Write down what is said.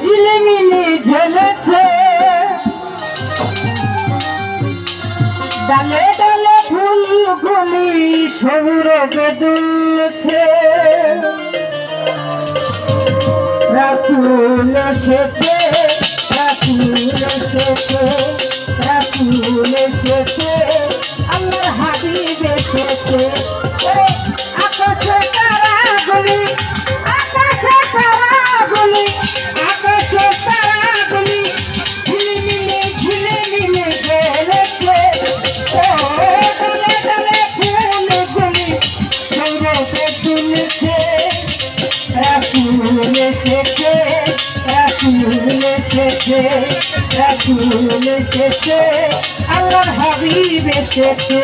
ঝিলিমিলি ঝেলেছে, ডালে ডালে ফুলগুলি সৌরভে দুলছে। রাসূল এসেছে, রাসূল এসেছে, রাসূল এসেছে, আল্লাহর হাবিব এসেছে। আকাশে তারাগুলি, আকাশে তারাগুলি, আকাশে তারাগুলি ঝিলিমিলি ঝিলিমিলি ঝেলেছে। ডালে ডালে ফুলগুলি সৌরভে দুলছে। রাসূল এসেছে, রাসূল এসেছে, রাসূল এসেছে, আল্লাহর হাবিব এসেছে।